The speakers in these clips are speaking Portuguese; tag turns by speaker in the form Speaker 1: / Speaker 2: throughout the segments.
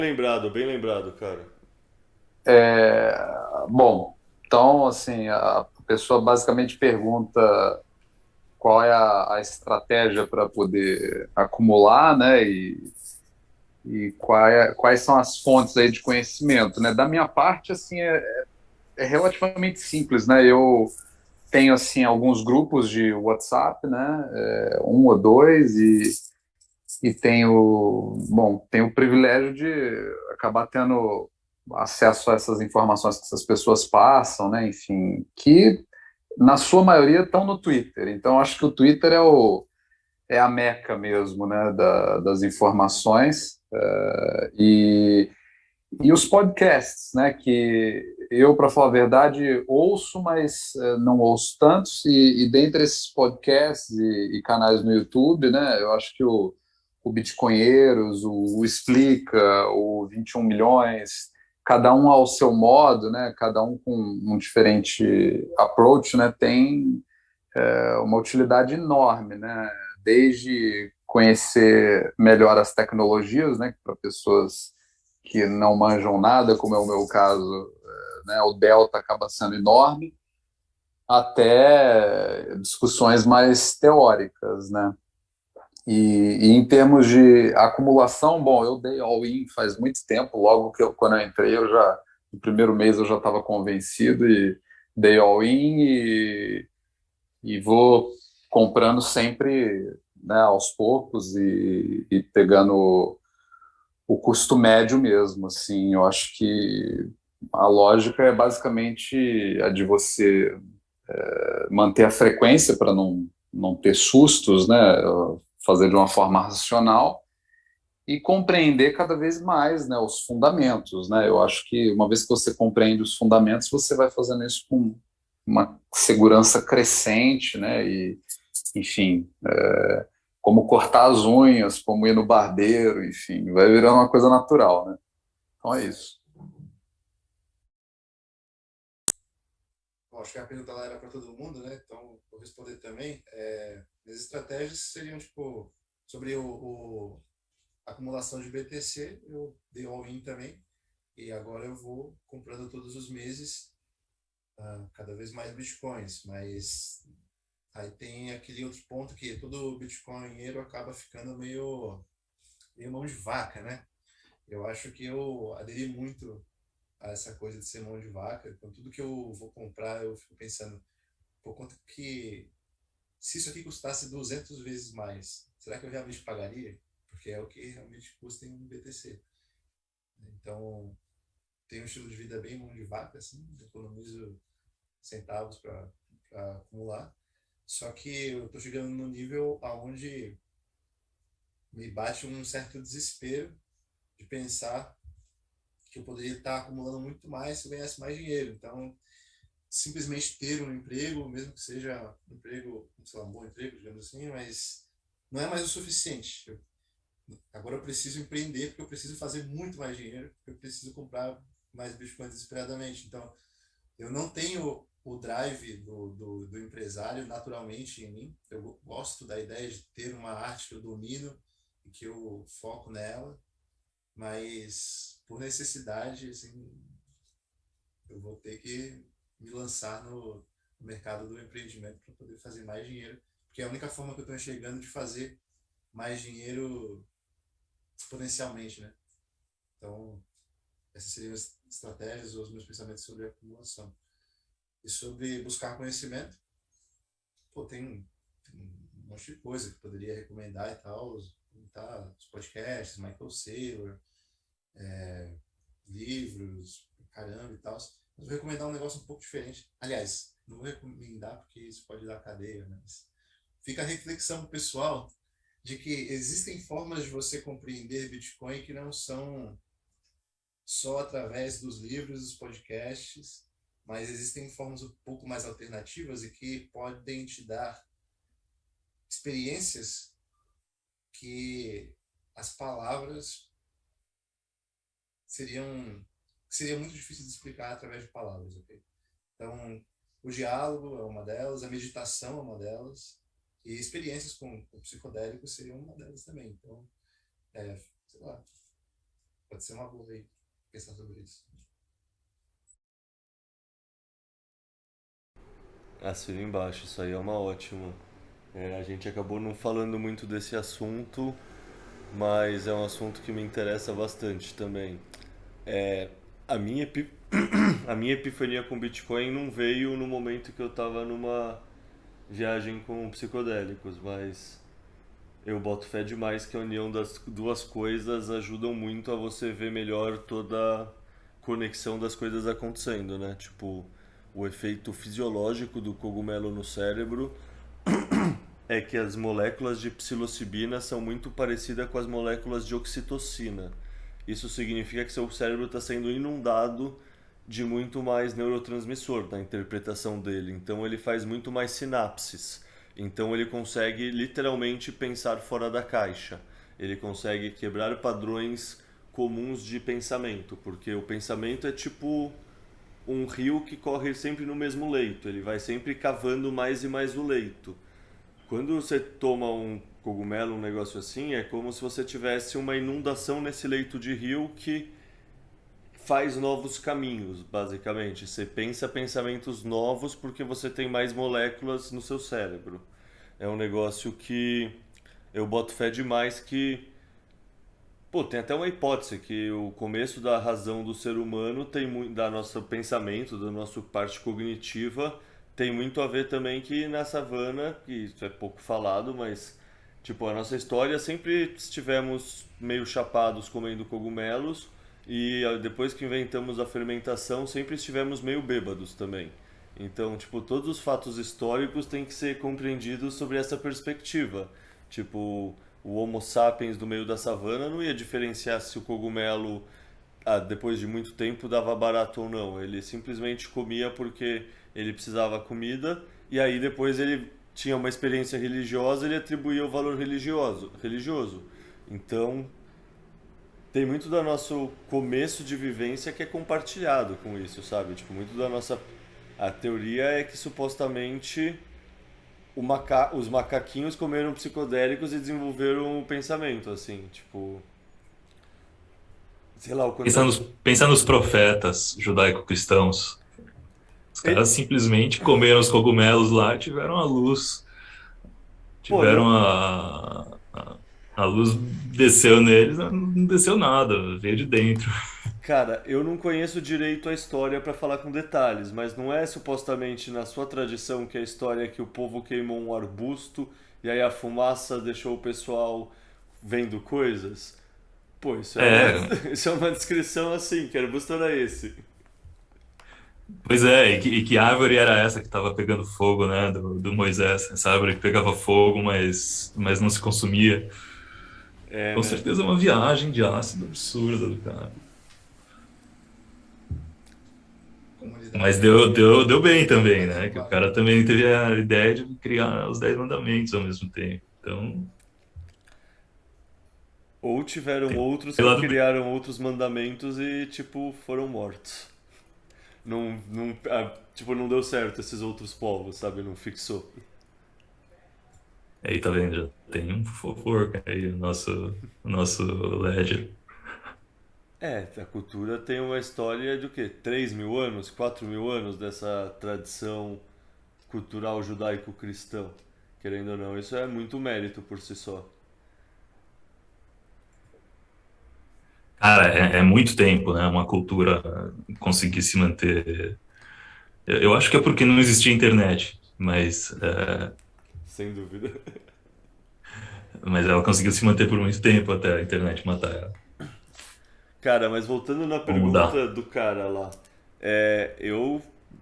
Speaker 1: Bem lembrado, cara.
Speaker 2: É, bom, então, assim, a pessoa basicamente pergunta qual é a estratégia para poder acumular, né, e quais são as fontes aí de conhecimento, né? Da minha parte, assim, é relativamente simples, né? Eu tenho, assim, alguns grupos de WhatsApp, né, um ou dois, e tenho o privilégio de acabar tendo acesso a essas informações que essas pessoas passam, né? Enfim, que na sua maioria estão no Twitter. Então, acho que o Twitter é a meca mesmo, né? Das informações. E os podcasts, né? Que eu, para falar a verdade, ouço, mas não ouço tantos. E dentre esses podcasts e canais no YouTube, né? Eu acho que o Bitcoinheiros, o Explica, o 21 Milhões, cada um ao seu modo, né? Cada um com um diferente approach, né? Tem uma utilidade enorme, né? Desde conhecer melhor as tecnologias, né? Para pessoas que não manjam nada, como é o meu caso, né? O delta acaba sendo enorme, até discussões mais teóricas, né? E em termos de acumulação, bom, eu dei all-in faz muito tempo, logo quando eu entrei, no primeiro mês eu já estava convencido e dei all-in e vou comprando sempre, né, aos poucos e pegando o custo médio mesmo, assim, eu acho que a lógica é basicamente a de você manter a frequência para não ter sustos, né, fazer de uma forma racional e compreender cada vez mais, né, os fundamentos, né, eu acho que uma vez que você compreende os fundamentos, você vai fazendo isso com uma segurança crescente, né, e enfim, como cortar as unhas, como ir no barbeiro, enfim, vai virando uma coisa natural, né? Então é isso.
Speaker 3: Bom, acho que a pergunta lá era para todo mundo, né? Então, vou responder também. As estratégias seriam, tipo, sobre a acumulação de BTC, eu dei all-in também, e agora eu vou comprando todos os meses cada vez mais bitcoins, mas aí tem aquele outro ponto que todo bitcoinheiro acaba ficando meio mão de vaca, né? Eu acho que eu aderi muito a essa coisa de ser mão de vaca, então tudo que eu vou comprar eu fico pensando, por conta que se isso aqui custasse 200 vezes mais, será que eu realmente pagaria? Porque é o que realmente custa em um BTC. Então, tenho um estilo de vida bem mão de vaca, assim, economizo centavos para acumular. Só que eu estou chegando no nível aonde me bate um certo desespero de pensar que eu poderia estar acumulando muito mais se eu ganhasse mais dinheiro. Então, simplesmente ter um emprego, mesmo que seja um emprego, sei lá, um bom emprego, digamos assim, mas não é mais o suficiente. Agora eu preciso empreender porque eu preciso fazer muito mais dinheiro, porque eu preciso comprar mais bitcoins desesperadamente. Então, eu não tenho o drive do empresário naturalmente em mim. Eu gosto da ideia de ter uma arte que eu domino e que eu foco nela, mas por necessidade, assim, eu vou ter que me lançar no mercado do empreendimento para poder fazer mais dinheiro, porque é a única forma que eu estou enxergando de fazer mais dinheiro exponencialmente, né? Então, essas seriam as estratégias ou os meus pensamentos sobre a acumulação. E sobre buscar conhecimento, pô, tem um monte de coisa que eu poderia recomendar e tal, tá? Os podcasts, Michael Saylor, livros, caramba e tal. Mas vou recomendar um negócio um pouco diferente. Aliás, não vou recomendar porque isso pode dar cadeia, né? Mas fica a reflexão pessoal de que existem formas de você compreender Bitcoin que não são só através dos livros, dos podcasts, mas existem formas um pouco mais alternativas e que podem te dar experiências que as palavras seriam seria muito difícil de explicar através de palavras, ok? Então, o diálogo é uma delas, a meditação é uma delas, e experiências com psicodélicos seriam uma delas também. Então, sei lá, Pode ser uma boa aí pensar sobre isso.
Speaker 1: Assina embaixo, isso aí é uma ótima. A gente acabou não falando muito desse assunto, mas é um assunto que me interessa bastante também. É, a minha, a minha epifania com Bitcoin não veio no momento que eu estava numa viagem com psicodélicos, mas eu boto fé demais que a união das duas coisas ajudam muito a você ver melhor toda a conexão das coisas acontecendo, né? Tipo, o efeito fisiológico do cogumelo no cérebro é que as moléculas de psilocibina são muito parecidas com as moléculas de oxitocina. Isso significa que seu cérebro está sendo inundado de muito mais neurotransmissor na interpretação dele. Então ele faz muito mais sinapses. Então ele consegue literalmente pensar fora da caixa. Ele consegue quebrar padrões comuns de pensamento, porque o pensamento é tipo um rio que corre sempre no mesmo leito. Ele vai sempre cavando mais e mais o leito. Quando você toma um cogumelo, um negócio assim, é como se você tivesse uma inundação nesse leito de rio que faz novos caminhos, basicamente. Você pensa pensamentos novos porque você tem mais moléculas no seu cérebro. É um negócio que eu boto fé demais que, pô, tem até uma hipótese que o começo da razão do ser humano tem muito da nosso pensamento, da nossa parte cognitiva, tem muito a ver também que na savana, que isso é pouco falado, mas tipo, a nossa história sempre estivemos meio chapados comendo cogumelos e depois que inventamos a fermentação, sempre estivemos meio bêbados também. Então, tipo, todos os fatos históricos têm que ser compreendidos sobre essa perspectiva. Tipo, o Homo sapiens do meio da savana não ia diferenciar se o cogumelo, depois de muito tempo, dava barato ou não. Ele simplesmente comia porque ele precisava comida e aí depois ele tinha uma experiência religiosa, ele atribuía o valor religioso. Então, tem muito do nosso começo de vivência que é compartilhado com isso, sabe? Tipo, muito da nossa a teoria é que supostamente os macaquinhos comeram psicodélicos e desenvolveram o pensamento, assim, tipo, sei lá o
Speaker 4: Pensa
Speaker 1: quantas.
Speaker 4: nos, pensa nos profetas judaico-cristãos. Os
Speaker 1: E-
Speaker 4: caras simplesmente comeram os cogumelos lá e tiveram a luz.
Speaker 1: Pô,
Speaker 4: Tiveram
Speaker 1: não,
Speaker 4: a luz desceu neles, não desceu nada, veio de dentro.
Speaker 1: cara, eu não conheço direito a história pra falar com detalhes, mas não é supostamente na sua tradição que a história é que o povo queimou um arbusto e aí a fumaça deixou o pessoal vendo coisas? Pô, isso é uma,
Speaker 4: É,
Speaker 1: isso é uma descrição assim, que arbusto era esse?
Speaker 4: pois é, e que árvore era essa que estava pegando fogo, né, do Moisés? Essa árvore que pegava fogo, mas não se consumia.
Speaker 1: É,
Speaker 4: Com
Speaker 1: né?
Speaker 4: certeza é uma viagem de ácido absurda do cara. Mas
Speaker 3: Comunidade
Speaker 4: deu bem também,
Speaker 3: mais
Speaker 4: né? Que o
Speaker 3: isolada.
Speaker 4: cara também teve a ideia de criar os 10 mandamentos ao mesmo tempo. Então,
Speaker 1: Ou tiveram
Speaker 4: tem
Speaker 1: outros
Speaker 4: tem
Speaker 1: que
Speaker 4: lado B.
Speaker 1: criaram outros mandamentos e, tipo, foram mortos. Tipo, não deu certo esses outros povos, sabe? Não fixou.
Speaker 4: Aí tá vendo, já tem um fofoca aí, o nosso Ledger.
Speaker 1: É, a cultura tem uma história de o quê? 3.000 anos, 4.000 anos dessa tradição cultural judaico-cristão. Querendo ou não, isso é muito mérito por si só.
Speaker 4: Cara, é muito tempo, né? Uma cultura conseguir se manter. Eu acho que é porque não existia internet,
Speaker 1: Sem dúvida.
Speaker 4: mas ela conseguiu se manter por muito tempo até a internet matar ela.
Speaker 1: Cara, mas voltando na
Speaker 4: Ou mudar.
Speaker 1: pergunta do cara lá,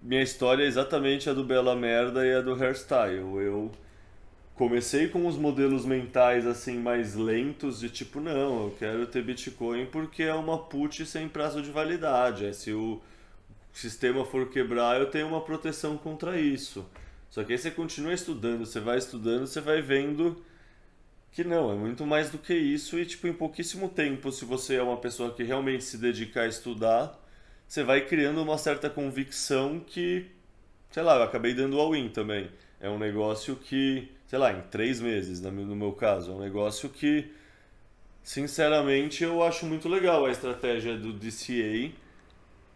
Speaker 1: minha história é exatamente a do Bela Merda e a do Hairstyle. Eu comecei com os modelos mentais assim mais lentos de tipo, não, eu quero ter Bitcoin porque é uma put sem prazo de validade. Se o sistema for quebrar, eu tenho uma proteção contra isso. Só que aí você continua estudando, você vai vendo que não, é muito mais do que isso e tipo em pouquíssimo tempo, se você é uma pessoa que realmente se dedica a estudar, você vai criando uma certa convicção que, sei lá, eu acabei dando all-in também. É um negócio que, sei lá, em 3 meses, no meu caso, é um negócio que Sinceramente, eu acho muito legal a estratégia do DCA.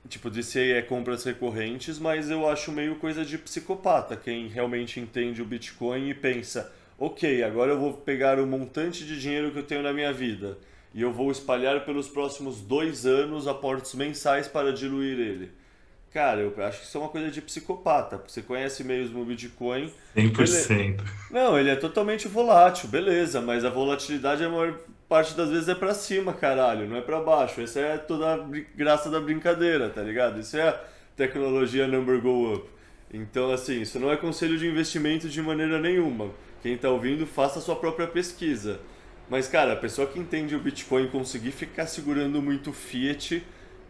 Speaker 1: Tipo, DCA é compras recorrentes, mas eu acho meio coisa de psicopata. Quem realmente entende o Bitcoin e pensa, ok, agora eu vou pegar o montante de dinheiro que eu tenho na minha vida e eu vou espalhar pelos próximos 2 anos aportes mensais para diluir ele. Cara, eu acho que isso é uma coisa de psicopata. Você conhece mesmo o Bitcoin,
Speaker 4: cem por
Speaker 1: beleza.
Speaker 4: cento
Speaker 1: Não, ele é totalmente volátil, beleza, mas a volatilidade a maior parte das vezes é pra cima, caralho, não é pra baixo. Essa é toda a graça da brincadeira, tá ligado? Isso é a tecnologia number go up. Então, assim, isso não é conselho de investimento de maneira nenhuma. Quem tá ouvindo, faça a sua própria pesquisa. Mas, cara, a pessoa que entende o Bitcoin conseguir ficar segurando muito fiat,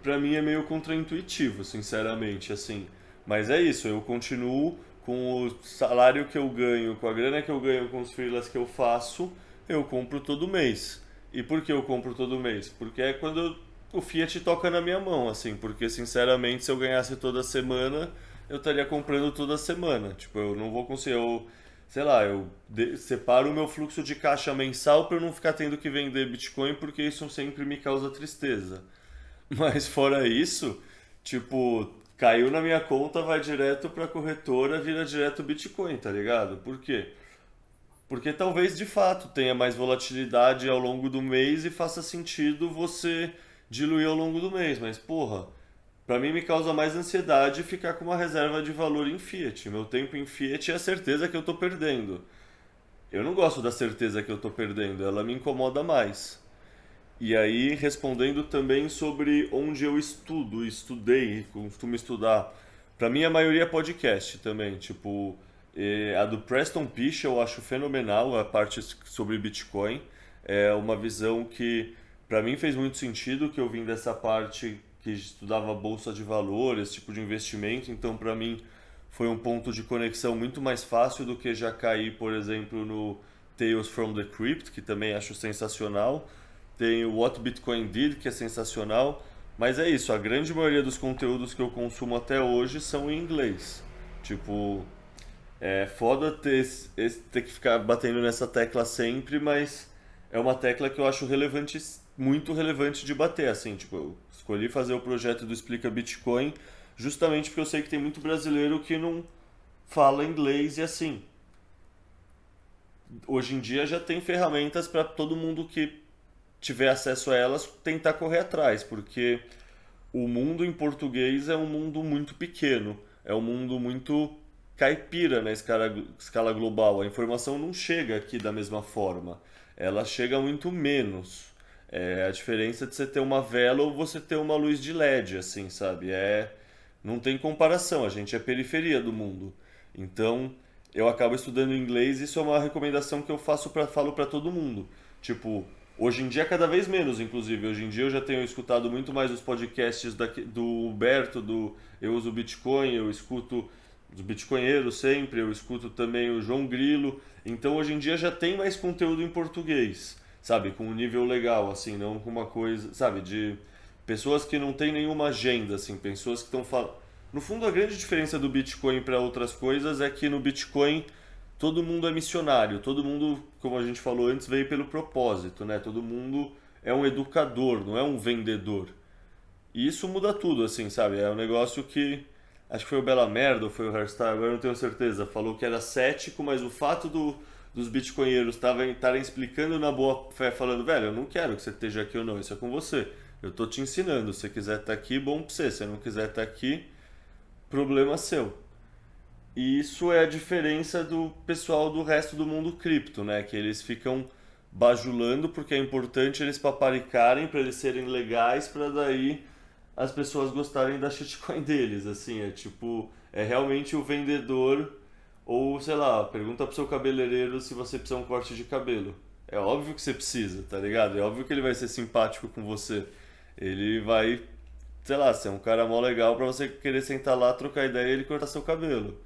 Speaker 1: pra mim é meio contraintuitivo, sinceramente, assim. Mas é isso, eu continuo com o salário que eu ganho, com a grana que eu ganho com os freelas que eu faço, eu compro todo mês. E por que eu compro todo mês? Porque é quando o Fiat toca na minha mão, assim, porque sinceramente se eu ganhasse toda semana, eu estaria comprando toda semana. Tipo, eu não vou conseguir, sei lá, separo o meu fluxo de caixa mensal para eu não ficar tendo que vender Bitcoin, porque isso sempre me causa tristeza. Mas fora isso, tipo, caiu na minha conta, vai direto pra corretora, vira direto Bitcoin, tá ligado? Por quê? Porque talvez de fato tenha mais volatilidade ao longo do mês e faça sentido você diluir ao longo do mês, mas porra, pra mim me causa mais ansiedade ficar com uma reserva de valor em Fiat. Meu tempo em Fiat é a certeza que eu tô perdendo. Eu não gosto da certeza que eu tô perdendo, ela me incomoda mais. E aí, respondendo também sobre onde eu estudei, costumo estudar. Pra mim, a maioria é podcast também. Tipo, a do Preston Pysh eu acho fenomenal, a parte sobre Bitcoin. É uma visão que, pra mim, fez muito sentido, que eu vim dessa parte que estudava bolsa de valores, tipo de investimento. Então, pra mim, foi um ponto de conexão muito mais fácil do que já cair, por exemplo, no Tales from the Crypt, que também acho sensacional. Tem o What Bitcoin Did, que é sensacional. Mas é isso, a grande maioria dos conteúdos que eu consumo até hoje são em inglês. Tipo, é foda ter que ficar batendo nessa tecla sempre, mas é uma tecla que eu acho relevante, muito relevante de bater, assim. Tipo, eu escolhi fazer o projeto do Explica Bitcoin justamente porque eu sei que tem muito brasileiro que não fala inglês e assim. Hoje em dia já tem ferramentas para todo mundo que tiver acesso a elas tentar correr atrás, porque o mundo em português é um mundo muito pequeno, é um mundo muito caipira na escala global. A informação não chega aqui da mesma forma, ela chega muito menos. É a diferença de você ter uma vela ou você ter uma luz de LED, assim, sabe? Não tem comparação, a gente é periferia do mundo. Então, eu acabo estudando inglês e isso é uma recomendação que eu falo para todo mundo. Tipo, hoje em dia cada vez menos, inclusive. Hoje em dia eu já tenho escutado muito mais os podcasts do Huberto, do Eu Uso Bitcoin, eu escuto os bitcoinheiros sempre, eu escuto também o João Grilo. Então hoje em dia já tem mais conteúdo em português, sabe? Com um nível legal, assim, não com uma coisa, sabe? De pessoas que não têm nenhuma agenda, assim, pessoas que estão falando. No fundo, a grande diferença do Bitcoin para outras coisas é que no Bitcoin todo mundo é missionário, todo mundo, como a gente falou antes, veio pelo propósito, né? Todo mundo é um educador, não é um vendedor. E isso muda tudo, assim, sabe? É um negócio que, acho que foi o Bela Merda ou foi o Hairstyle, agora eu não tenho certeza, falou que era cético, mas o fato dos bitcoinheiros estarem explicando na boa fé, falando, velho, eu não quero que você esteja aqui ou não, isso é com você. Eu tô te ensinando, se você quiser estar aqui, bom pra você. Se você não quiser estar aqui, problema seu. E isso é a diferença do pessoal do resto do mundo cripto, né? Que eles ficam bajulando porque é importante eles paparicarem para eles serem legais para daí as pessoas gostarem da shitcoin deles, assim, é tipo, é realmente o vendedor ou, sei lá, pergunta pro seu cabeleireiro se você precisa de um corte de cabelo. É óbvio que você precisa, tá ligado? É óbvio que ele vai ser simpático com você. Ele vai, sei lá, ser um cara mó legal pra você querer sentar lá, trocar ideia e ele cortar seu cabelo.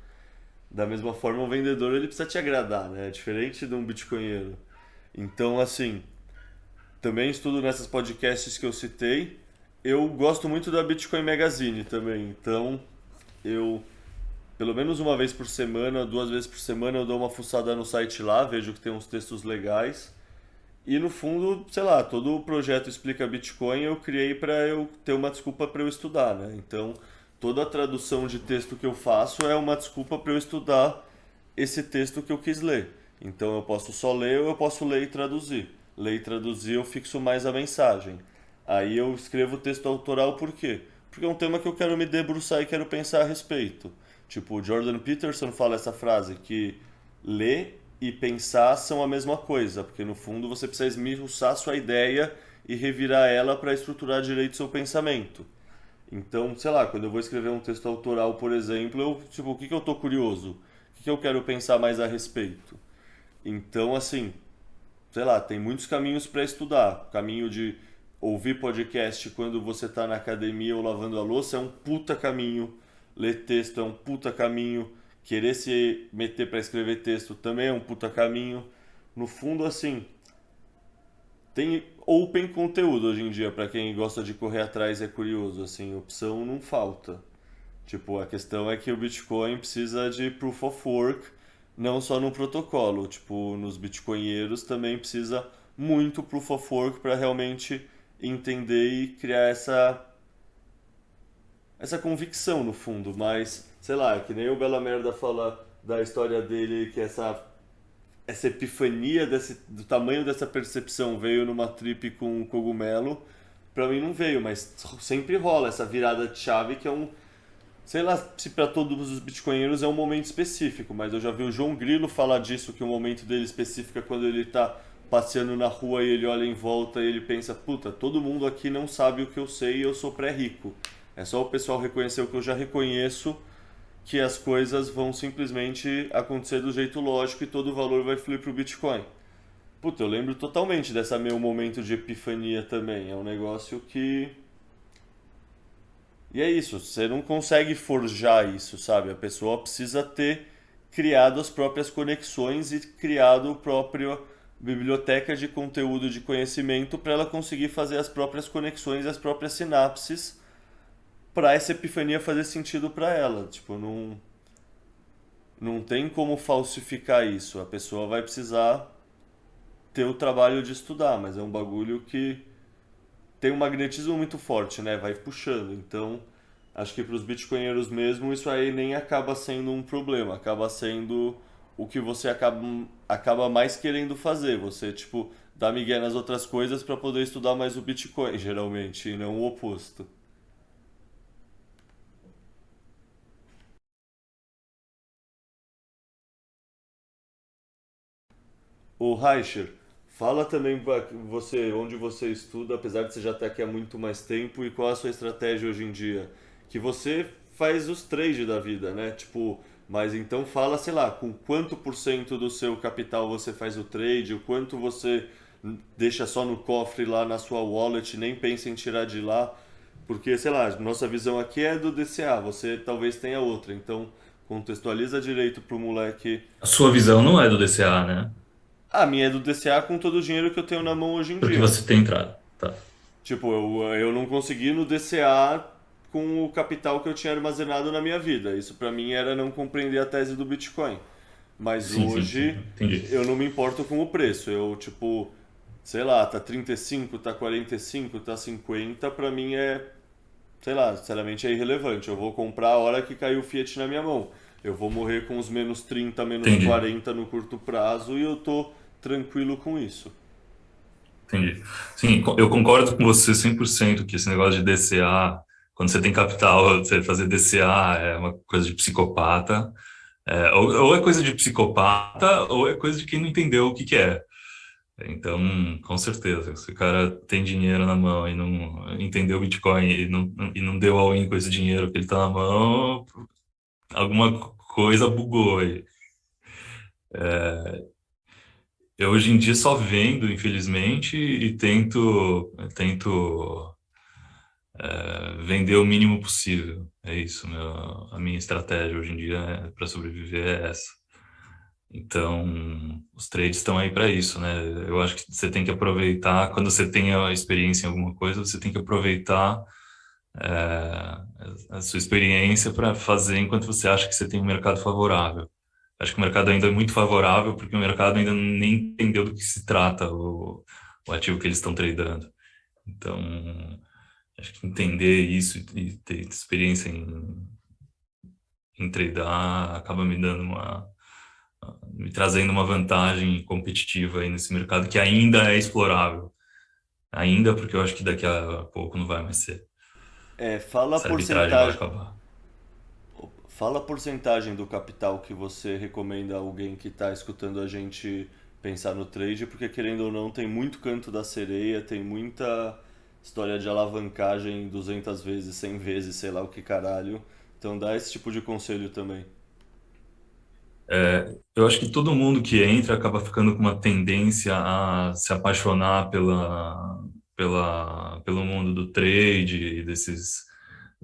Speaker 1: Da mesma forma, o vendedor ele precisa te agradar, né? É diferente de um bitcoinheiro. Então, assim, também estudo nessas podcasts que eu citei. Eu gosto muito da Bitcoin Magazine também. Então, eu, pelo menos uma vez por semana, 2 vezes por semana, eu dou uma fuçada no site lá, vejo que tem uns textos legais. E no fundo, sei lá, todo o projeto Explica Bitcoin eu criei para eu ter uma desculpa para eu estudar, né? Então, toda a tradução de texto que eu faço é uma desculpa para eu estudar esse texto que eu quis ler. Então, eu posso só ler ou eu posso ler e traduzir. Ler e traduzir eu fixo mais a mensagem. Aí eu escrevo o texto autoral por quê? Porque é um tema que eu quero me debruçar e quero pensar a respeito. Tipo, o Jordan Peterson fala essa frase que ler e pensar são a mesma coisa, porque no fundo você precisa esmiuçar sua ideia e revirar ela para estruturar direito seu pensamento. Então, sei lá, quando eu vou escrever um texto autoral, por exemplo, eu, tipo, o que que eu tô curioso? O que que eu quero pensar mais a respeito? Então, assim, sei lá, tem muitos caminhos para estudar. O caminho de ouvir podcast quando você está na academia ou lavando a louça é um puta caminho. Ler texto é um puta caminho. Querer se meter para escrever texto também é um puta caminho. No fundo, assim, tem open conteúdo hoje em dia para quem gosta de correr atrás e é curioso, assim, opção não falta. Tipo, a questão é que o Bitcoin precisa de proof of work, não só no protocolo. Tipo, nos bitcoinheiros também precisa muito proof of work para realmente entender e criar essa convicção no fundo. Mas, sei lá, que nem o Bela Merda fala da história dele, que essa epifania do tamanho dessa percepção veio numa trip com um cogumelo. Pra mim não veio, mas sempre rola essa virada de chave que é um. Sei lá se para todos os bitcoinheiros é um momento específico, mas eu já vi o João Grilo falar disso, que o momento dele específico é quando ele tá passeando na rua e ele olha em volta e ele pensa, puta, todo mundo aqui não sabe o que eu sei e eu sou pré-rico. É só o pessoal reconhecer o que eu já reconheço, que as coisas vão simplesmente acontecer do jeito lógico e todo o valor vai fluir pro Bitcoin. Puta, eu lembro totalmente dessa meu momento de epifania também. É um negócio que e é isso, você não consegue forjar isso, sabe? A pessoa precisa ter criado as próprias conexões e criado a própria biblioteca de conteúdo de conhecimento para ela conseguir fazer as próprias conexões e as próprias sinapses para essa epifania fazer sentido para ela. Tipo, não tem como falsificar isso. A pessoa vai precisar ter o trabalho de estudar, mas é um bagulho que tem um magnetismo muito forte, né? Vai puxando. Então, acho que para os bitcoinheiros mesmo, isso aí nem acaba sendo um problema. Acaba sendo o que você acaba mais querendo fazer. Você, tipo, dá migué nas outras coisas para poder estudar mais o Bitcoin, geralmente, e não o oposto. O Reicher, fala também você, onde você estuda, apesar de você já estar aqui há muito mais tempo, e qual a sua estratégia hoje em dia? Que você faz os trade da vida, né? Tipo, mas então fala, sei lá, com quanto por cento do seu capital você faz o trade, o quanto você deixa só no cofre lá na sua wallet, nem pensa em tirar de lá, porque, sei lá, nossa visão aqui é do DCA, você talvez tenha outra, então contextualiza direito pro moleque.
Speaker 4: A sua visão não é do DCA, né?
Speaker 1: A minha é do DCA com todo o dinheiro que eu tenho na mão hoje em
Speaker 4: Porque
Speaker 1: dia.
Speaker 4: você tem entrado. Tá.
Speaker 1: Tipo, eu não consegui no DCA com o capital que eu tinha armazenado na minha vida. Isso pra mim era não compreender a tese do Bitcoin. Mas
Speaker 4: Sim, sim, sim.
Speaker 1: hoje
Speaker 4: Entendi.
Speaker 1: eu não me importo com o preço. Eu, tipo, sei lá, tá 35, tá 45, tá 50, pra mim é, sei lá, sinceramente é irrelevante. Eu vou comprar a hora que cair o Fiat na minha mão. Eu vou morrer com os menos 30, menos
Speaker 4: Entendi.
Speaker 1: 40 no curto prazo e eu tô tranquilo com isso.
Speaker 4: Entendi. Sim, eu concordo com você 100% que esse negócio de DCA, quando você tem capital, você fazer DCA é uma coisa de psicopata. Ou é coisa de psicopata, ou é coisa de quem não entendeu o que que é. Então, com certeza, se o cara tem dinheiro na mão e não entendeu o Bitcoin e não deu all-in com esse dinheiro que ele tá na mão, alguma coisa bugou aí. Eu hoje em dia só vendo, infelizmente, e tento vender o mínimo possível. É isso, a minha estratégia hoje em dia para sobreviver é essa. Então, os trades estão aí para isso, né? Eu acho que você tem que aproveitar, quando você tem a experiência em alguma coisa, você tem que aproveitar a sua experiência para fazer enquanto você acha que você tem um mercado favorável. Acho que o mercado ainda é muito favorável porque o mercado ainda nem entendeu do que se trata o ativo que eles estão tradando. Então, acho que entender isso e ter experiência em tradar acaba me trazendo uma vantagem competitiva aí nesse mercado que ainda é explorável. Ainda porque eu acho que daqui a pouco não vai mais ser.
Speaker 1: Fala a
Speaker 4: Essa arbitragem vai
Speaker 1: porcentagem.
Speaker 4: acabar.
Speaker 1: Fala a porcentagem do capital que você recomenda a alguém que está escutando a gente pensar no trade, porque querendo ou não, tem muito canto da sereia, tem muita história de alavancagem 200 vezes, 100 vezes, sei lá o que caralho. Então dá esse tipo de conselho também.
Speaker 4: Eu acho que todo mundo que entra acaba ficando com uma tendência a se apaixonar pelo mundo do trade e desses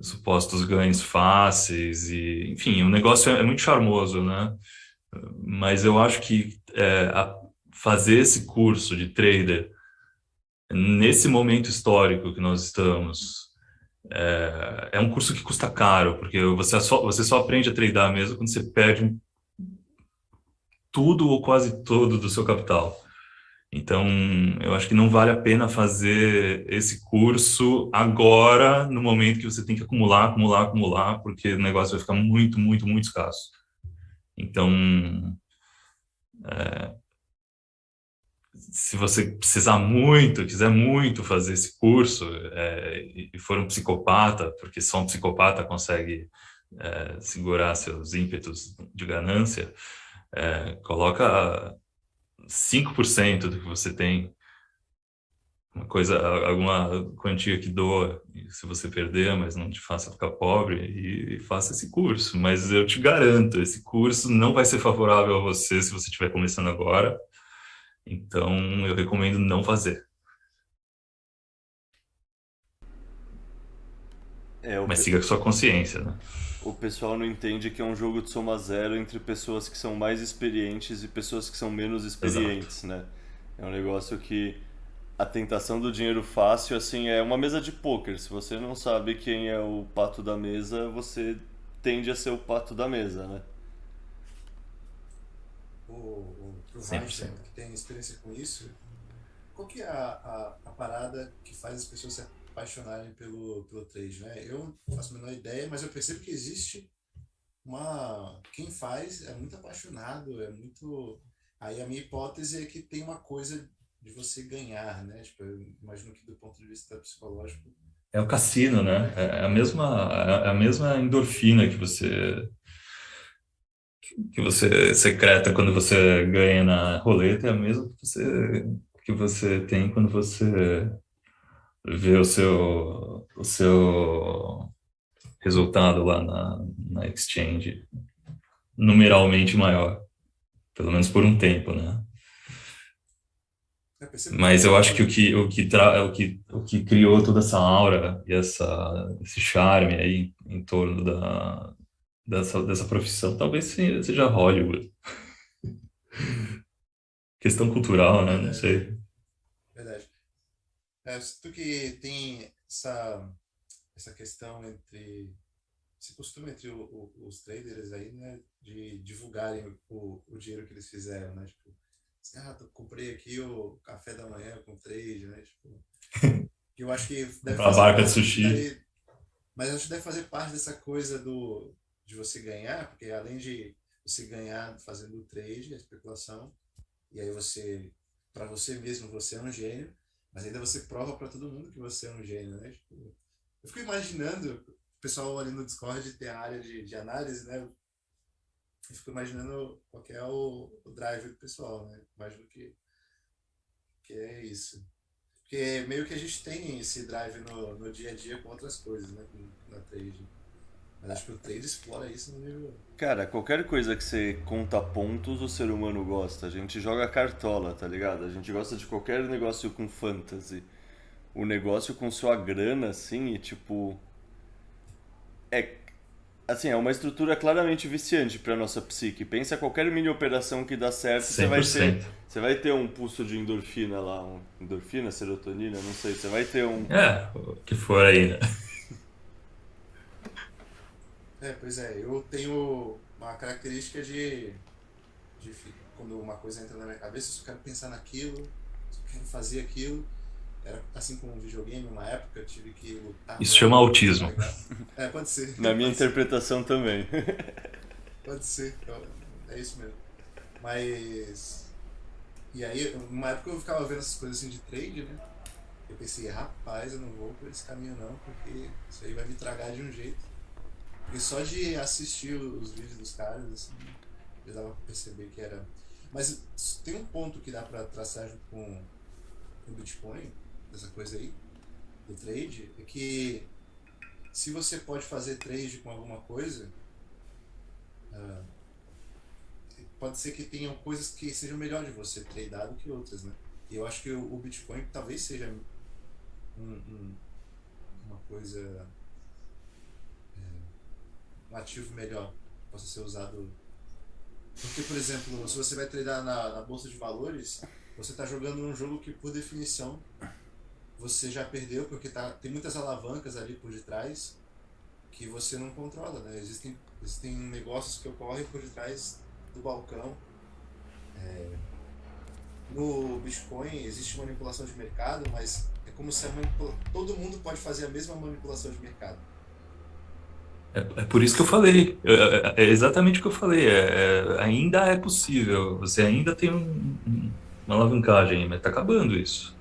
Speaker 4: supostos ganhos fáceis e, enfim, o negócio é muito charmoso, né? Mas eu acho que fazer esse curso de trader nesse momento histórico que nós estamos é um curso que custa caro, porque você só aprende a tradar mesmo quando você perde tudo ou quase todo do seu capital. Então, eu acho que não vale a pena fazer esse curso agora, no momento que você tem que acumular, acumular, acumular, porque o negócio vai ficar muito, muito, muito escasso. Então, se você precisar muito, quiser muito fazer esse curso, e for um psicopata, porque só um psicopata consegue segurar seus ímpetos de ganância, coloca 5% do que você tem, uma coisa, alguma quantia que doa, se você perder, mas não te faça ficar pobre, e faça esse curso. Mas eu te garanto, esse curso não vai ser favorável a você se você estiver começando agora, então eu recomendo não fazer.
Speaker 1: É, o,
Speaker 4: Mas
Speaker 1: pe-
Speaker 4: siga com sua consciência, né?
Speaker 1: o pessoal não entende que é um jogo de soma zero entre pessoas que são mais experientes e pessoas que são menos
Speaker 4: Exato.
Speaker 1: experientes, né? É um negócio que a tentação do dinheiro fácil, assim, é uma mesa de pôquer. Se você não sabe quem é o pato da mesa, você tende a ser o pato da mesa, né?
Speaker 3: Pro Weinstein,
Speaker 4: 100%.
Speaker 3: que tem experiência com isso, qual que é a parada que faz as pessoas se apaixonarem pelo trade, né? Eu não faço a menor ideia, mas eu percebo que existe quem faz é muito apaixonado, é muito. Aí a minha hipótese é que tem uma coisa de você ganhar, né? Tipo, eu imagino que do ponto de vista psicológico,
Speaker 4: É o cassino, né?
Speaker 3: deve.
Speaker 4: É a mesma endorfina que você secreta quando você ganha na roleta, é a mesma que você tem quando você vê o seu resultado lá na exchange numeralmente maior, pelo menos por um tempo, né?
Speaker 3: Eu percebo que
Speaker 4: Mas eu acho que
Speaker 3: tem.
Speaker 4: o que criou toda essa aura e esse charme aí em torno dessa profissão talvez seja Hollywood. Questão cultural, né? Não
Speaker 3: Verdade,
Speaker 4: sei.
Speaker 3: verdade. Tu que tem essa questão esse costume entre os traders aí, né, de divulgarem o dinheiro que eles fizeram, né, tipo, assim, comprei aqui o café da manhã com trade, né, tipo, que eu acho que deve
Speaker 4: Comprar
Speaker 3: fazer
Speaker 4: barca de
Speaker 3: parte
Speaker 4: sushi.
Speaker 3: daí, mas eu acho que deve fazer parte dessa coisa de você ganhar, porque além de você ganhar fazendo o trade, a especulação, e aí para você mesmo, você é um gênio, mas ainda você prova para todo mundo que você é um gênio, né? Tipo, eu fico imaginando, o pessoal ali no Discord tem a área de análise, né? Eu fico imaginando qual que é o drive do pessoal, né? Imagino que é isso. Porque meio que a gente tem esse drive no dia a dia com outras coisas, né? Na trade. Mas acho que o trade explora isso no nível.
Speaker 1: Cara, qualquer coisa que você conta pontos, o ser humano gosta. A gente joga cartola, tá ligado? A gente gosta de qualquer negócio com fantasy. O negócio com sua grana, assim, e tipo. É. Assim, é uma estrutura claramente viciante pra nossa psique. Pensa qualquer mini operação que dá certo, você
Speaker 4: cem
Speaker 1: vai
Speaker 4: por
Speaker 1: ter.
Speaker 4: cento
Speaker 1: Você vai ter um pulso de endorfina lá, endorfina, serotonina, não sei. Você vai ter um.
Speaker 4: O que for aí, né?
Speaker 3: Pois é, eu tenho uma característica quando uma coisa entra na minha cabeça, eu só quero pensar naquilo, quero fazer aquilo. Era assim como um videogame, uma época, eu tive que lutar
Speaker 4: Isso chama
Speaker 3: pra
Speaker 4: autismo.
Speaker 3: pegar. É, pode ser,
Speaker 1: Na minha
Speaker 3: pode ser,
Speaker 1: interpretação também.
Speaker 3: pode ser. É isso mesmo. Mas. E aí, uma época eu ficava vendo essas coisas assim de trade, né? Eu pensei, rapaz, eu não vou por esse caminho não, porque isso aí vai me tragar de um jeito. Porque só de assistir os vídeos dos caras, assim, já dava pra perceber que era. Mas tem um ponto que dá pra traçar junto com o Bitcoin, dessa coisa aí, do trade, é que se você pode fazer trade com alguma coisa, ah, pode ser que tenham coisas que sejam melhor de você tradear do que outras, né? E eu acho que o Bitcoin talvez seja um- uma coisa, um ativo melhor que possa ser usado. Porque, por exemplo, se você vai tradear na bolsa de valores, você está jogando um jogo que, por definição, você já perdeu, porque tem muitas alavancas ali por detrás que você não controla, né? Existem negócios que ocorrem por detrás do balcão. No Bitcoin existe manipulação de mercado, mas é como se todo mundo pode fazer a mesma manipulação de mercado.
Speaker 4: É por isso que eu falei. É exatamente o que eu falei. Ainda é possível. Você ainda tem uma alavancagem, mas está acabando isso.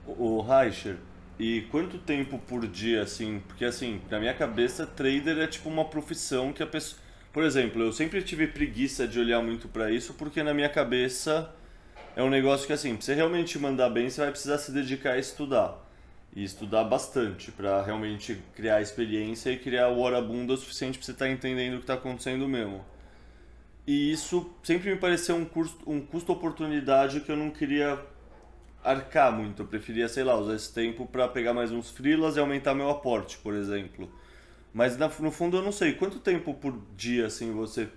Speaker 1: O Reicher, e quanto tempo por dia, assim? Porque, assim, na minha cabeça, trader é tipo uma profissão que a pessoa. Por exemplo, eu sempre tive preguiça de olhar muito pra isso, porque na minha cabeça é um negócio que, assim, pra você realmente mandar bem, você vai precisar se dedicar a estudar. E estudar bastante pra realmente criar experiência e criar o hora bunda o suficiente pra você estar entendendo o que tá acontecendo mesmo. E isso sempre me pareceu um custo-oportunidade que eu não queria arcar muito. Eu preferia, sei lá, usar esse tempo para pegar mais uns freelas e aumentar meu aporte, por exemplo. Mas no fundo eu não sei quanto tempo por dia assim você,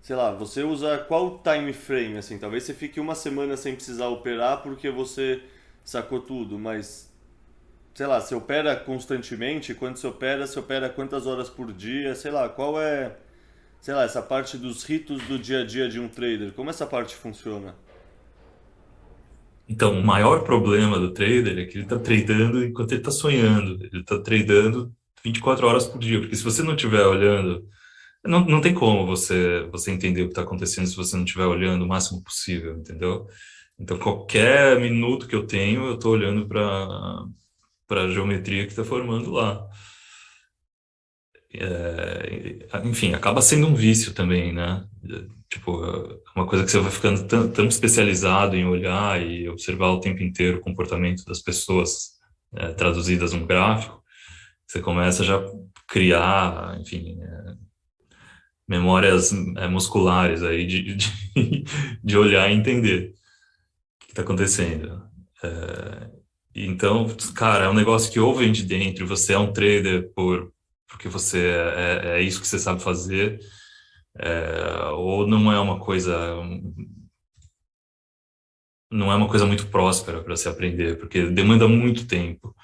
Speaker 1: sei lá, você usa qual time frame assim? Talvez você fique uma semana sem precisar operar porque você sacou tudo, mas sei lá, você opera constantemente, quando você opera quantas horas por dia, sei lá, qual é, sei lá, essa parte dos ritos do dia a dia de um trader, como essa parte funciona?
Speaker 4: Então, o maior problema do trader é que ele está tradando enquanto ele está sonhando. Ele está tradando 24 horas por dia. Porque se você não estiver olhando, não tem como você entender o que está acontecendo se você não estiver olhando o máximo possível, entendeu? Então, qualquer minuto que eu tenho, eu estou olhando para a geometria que está formando lá. Enfim, acaba sendo um vício também, né? Tipo, é uma coisa que você vai ficando tão especializado em olhar e observar o tempo inteiro o comportamento das pessoas, traduzidas num gráfico, você começa já a criar, enfim, memórias musculares aí de olhar e entender o que está acontecendo. É, então, cara, é um negócio que ou vem de dentro, você é um trader porque é isso que você sabe fazer, ou não é uma coisa muito próspera para se aprender, porque demanda muito tempo,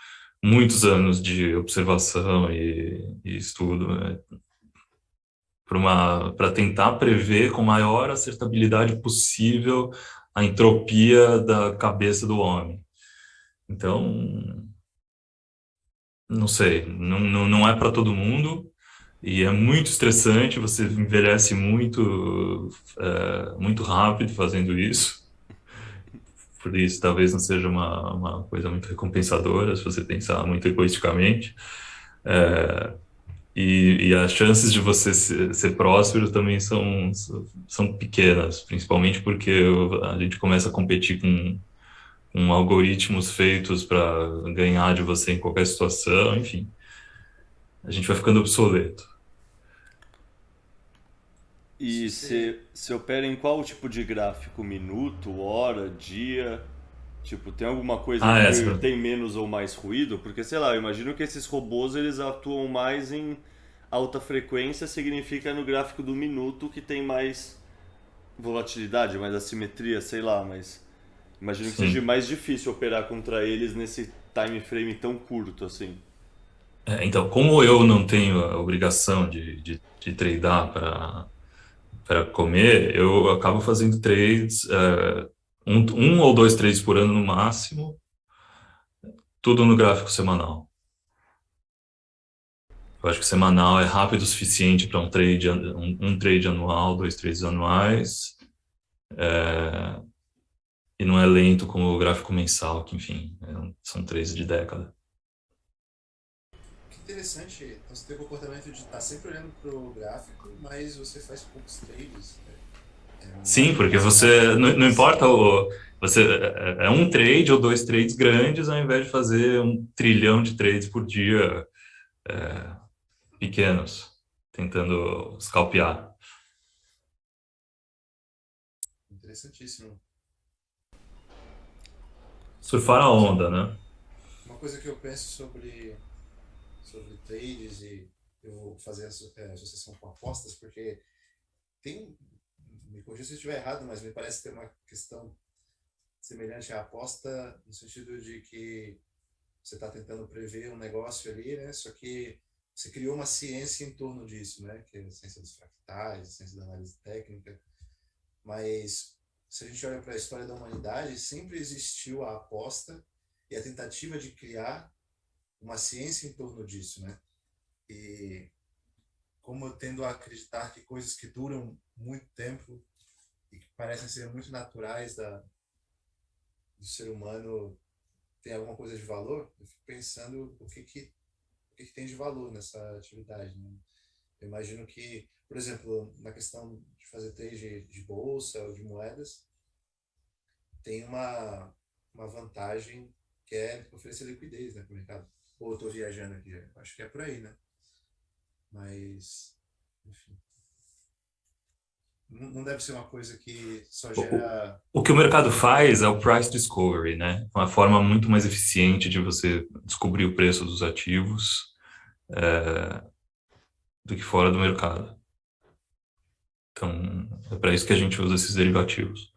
Speaker 4: muitos anos de observação e estudo, né, para tentar prever com maior acertabilidade possível a entropia da cabeça do homem. Então, não sei, não é para todo mundo e é muito estressante, você envelhece muito rápido fazendo isso. Por isso, talvez não seja uma coisa muito recompensadora, se você pensar muito egoisticamente. É, e as chances de você ser próspero também são pequenas, principalmente porque a gente começa a competir com algoritmos feitos para ganhar de você em qualquer situação, enfim, a gente vai ficando obsoleto.
Speaker 1: E
Speaker 3: Você,
Speaker 1: você opera em qual tipo de gráfico? Minuto, hora, dia? Tipo, tem alguma coisa
Speaker 4: Ah,
Speaker 1: que tem menos ou mais ruído? Porque, sei lá, eu imagino que esses robôs eles atuam mais em alta frequência, significa no gráfico do minuto que tem mais volatilidade, mais assimetria, sei lá, mas imagino que seja
Speaker 4: sim.
Speaker 1: mais difícil operar contra eles nesse time frame tão curto assim.
Speaker 4: Então, como eu não tenho a obrigação de tradar para comer, eu acabo fazendo trades, um ou dois trades por ano no máximo, tudo no gráfico semanal. Eu acho que semanal é rápido o suficiente para um trade anual, dois trades anuais, e não é lento como o gráfico mensal, que enfim, são trades de década.
Speaker 3: Que interessante, então você tem o comportamento de estar sempre olhando pro gráfico, mas você faz poucos trades, né? É
Speaker 4: Sim, porque
Speaker 3: mais focado
Speaker 4: você
Speaker 3: na
Speaker 4: não importa
Speaker 3: cotação.
Speaker 4: você é um trade ou dois trades grandes ao invés de fazer 1 trilhão de trades por dia pequenos, tentando scalpear.
Speaker 3: Interessantíssimo.
Speaker 4: Surfar a
Speaker 3: Mas
Speaker 4: onda, né?
Speaker 3: uma coisa que eu penso sobre trades e eu vou fazer associação com apostas, porque tem, me corrija se eu estiver errado, mas me parece ter uma questão semelhante à aposta, no sentido de que você está tentando prever um negócio ali, né? Só que você criou uma ciência em torno disso, né? Que é a ciência dos fractais, a ciência da análise técnica. Mas se a gente olha para a história da humanidade, sempre existiu a aposta e a tentativa de criar uma ciência em torno disso, né? E como eu tendo a acreditar que coisas que duram muito tempo e que parecem ser muito naturais do ser humano tem alguma coisa de valor, eu fico pensando o que tem de valor nessa atividade, né? Eu imagino que, por exemplo, na questão de fazer trade de bolsa ou de moedas, tem uma vantagem que é oferecer liquidez, né, para o mercado. Ou eu estou viajando aqui, acho que é por aí, né? Mas, enfim, não deve ser uma coisa que só
Speaker 4: O,
Speaker 3: gera
Speaker 4: o que o mercado
Speaker 3: lucro.
Speaker 4: faz é o price discovery, né? Uma forma muito mais eficiente de você descobrir o preço dos ativos do que fora do mercado. Então, é para isso que a gente usa esses derivativos.